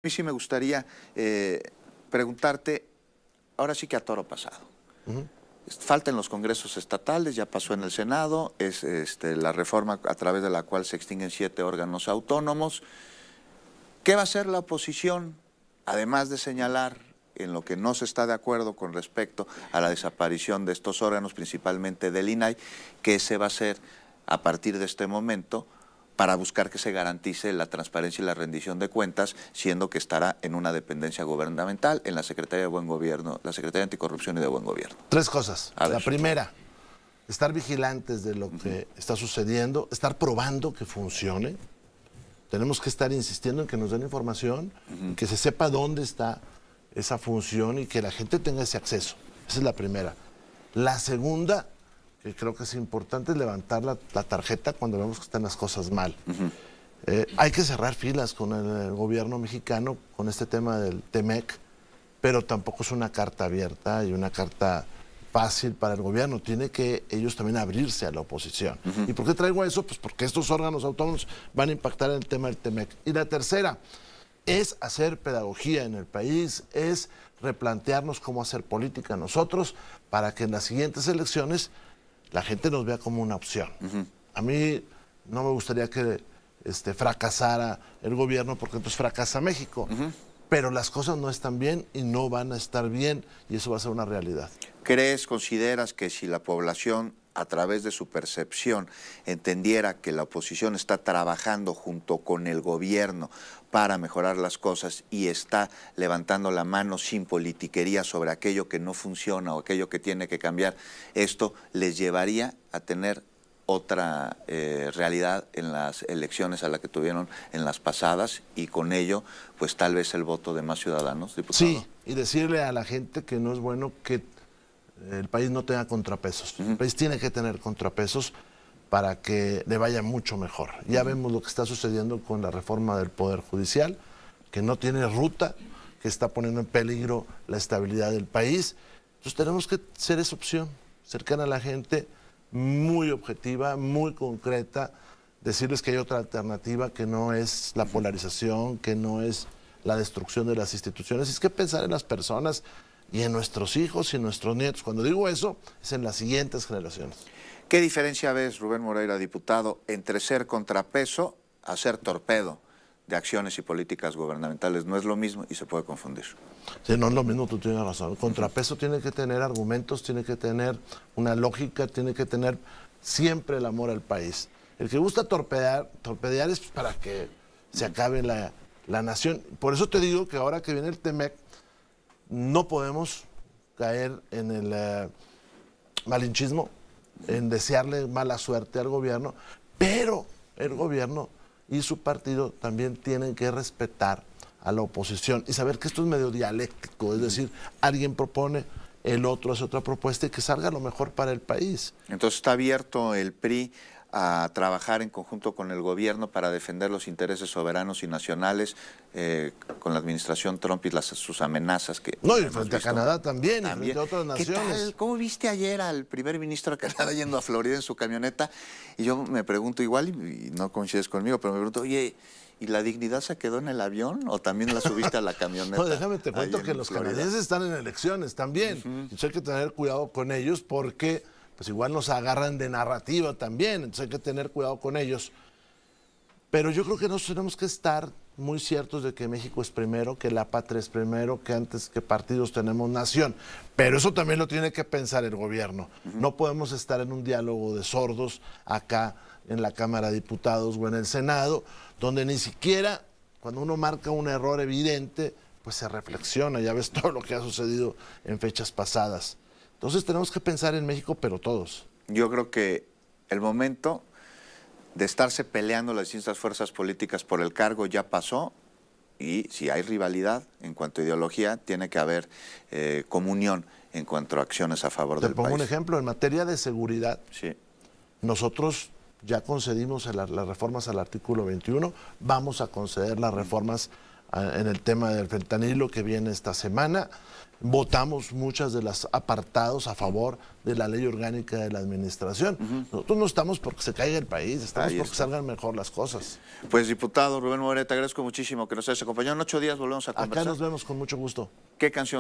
A mí sí me gustaría preguntarte, ahora sí que a toro pasado. Falta en los congresos estatales, ya pasó en el Senado, es la reforma a través de la cual se extinguen 7 órganos autónomos. ¿Qué va a hacer la oposición, además de señalar en lo que no se está de acuerdo con respecto a la desaparición de estos órganos, principalmente del INAI? ¿Qué se va a hacer a partir de este momento para buscar que se garantice la transparencia y la rendición de cuentas, siendo que estará en una dependencia gubernamental, en la Secretaría de Buen Gobierno, la Secretaría de Anticorrupción y de Buen Gobierno? 3 cosas. La primera, estar vigilantes de lo que está sucediendo, estar probando que funcione. Tenemos que estar insistiendo en que nos den información, que se sepa dónde está esa función y que la gente tenga ese acceso. Esa es la primera. La segunda, que creo que es importante, es levantar la tarjeta cuando vemos que están las cosas mal. Hay que cerrar filas con el gobierno mexicano con este tema del TEMEC, pero tampoco es una carta abierta y una carta fácil para el gobierno. Tiene que ellos también abrirse a la oposición. ¿Y por qué traigo eso? Pues porque estos órganos autónomos van a impactar en el tema del TEMEC. Y la tercera es hacer pedagogía en el país, es replantearnos cómo hacer política nosotros para que en las siguientes elecciones la gente nos vea como una opción. A mí no me gustaría que fracasara el gobierno, porque entonces fracasa México. Pero las cosas no están bien y no van a estar bien, y eso va a ser una realidad. Consideras que si la población, a través de su percepción, entendiera que la oposición está trabajando junto con el gobierno para mejorar las cosas y está levantando la mano sin politiquería sobre aquello que no funciona o aquello que tiene que cambiar, esto les llevaría a tener otra realidad en las elecciones a la que tuvieron en las pasadas, y con ello, pues tal vez el voto de más ciudadanos, diputado? Sí, y decirle a la gente que no es bueno que el país no tenga contrapesos. El país tiene que tener contrapesos para que le vaya mucho mejor. Ya vemos lo que está sucediendo con la reforma del Poder Judicial, que no tiene ruta, que está poniendo en peligro la estabilidad del país. Entonces tenemos que ser esa opción, cercana a la gente, muy objetiva, muy concreta, decirles que hay otra alternativa, que no es la polarización, que no es la destrucción de las instituciones. Es que pensar en las personas y en nuestros hijos y en nuestros nietos. Cuando digo eso, es en las siguientes generaciones. ¿Qué diferencia ves, Rubén Moreira, diputado, entre ser contrapeso a ser torpedo de acciones y políticas gubernamentales? No es lo mismo y se puede confundir. Sí, no es lo mismo, tú tienes razón. El contrapeso tiene que tener argumentos, tiene que tener una lógica, tiene que tener siempre el amor al país. El que gusta torpedear es para que se acabe la nación. Por eso te digo que ahora que viene el TEMEC, no podemos caer en el malinchismo, en desearle mala suerte al gobierno, pero el gobierno y su partido también tienen que respetar a la oposición y saber que esto es medio dialéctico, es decir, alguien propone, el otro hace otra propuesta y que salga lo mejor para el país. Entonces, ¿está abierto el PRI a trabajar en conjunto con el gobierno para defender los intereses soberanos y nacionales con la administración Trump y sus amenazas? No, y frente a Canadá también, y frente a otras naciones. ¿Qué tal? ¿Cómo viste ayer al primer ministro de Canadá yendo a Florida en su camioneta? Y yo me pregunto, igual, y no coincides conmigo, pero me pregunto, oye, ¿y la dignidad se quedó en el avión o también la subiste a la camioneta? No, déjame te cuento que los canadienses están en elecciones también. Entonces hay que tener cuidado con ellos porque pues igual nos agarran de narrativa también, entonces hay que tener cuidado con ellos. Pero yo creo que nosotros tenemos que estar muy ciertos de que México es primero, que la patria es primero, que antes que partidos tenemos nación. Pero eso también lo tiene que pensar el gobierno. No podemos estar en un diálogo de sordos acá en la Cámara de Diputados o en el Senado, donde ni siquiera cuando uno marca un error evidente, pues se reflexiona. Ya ves todo lo que ha sucedido en fechas pasadas. Entonces tenemos que pensar en México, pero todos. Yo creo que el momento de estarse peleando las distintas fuerzas políticas por el cargo ya pasó, y si hay rivalidad en cuanto a ideología, tiene que haber comunión en cuanto a acciones a favor del país. Te pongo un ejemplo, en materia de seguridad, nosotros ya concedimos las reformas al artículo 21, vamos a conceder las reformas en el tema del fentanilo que viene esta semana. Votamos muchas de las apartados a favor de la ley orgánica de la administración. Nosotros no estamos porque se caiga el país, estamos porque salgan mejor las cosas. Pues, diputado Rubén Moreira, te agradezco muchísimo que nos hayas acompañado. En 8 días volvemos a conversar. Acá nos vemos con mucho gusto. ¿Qué canción?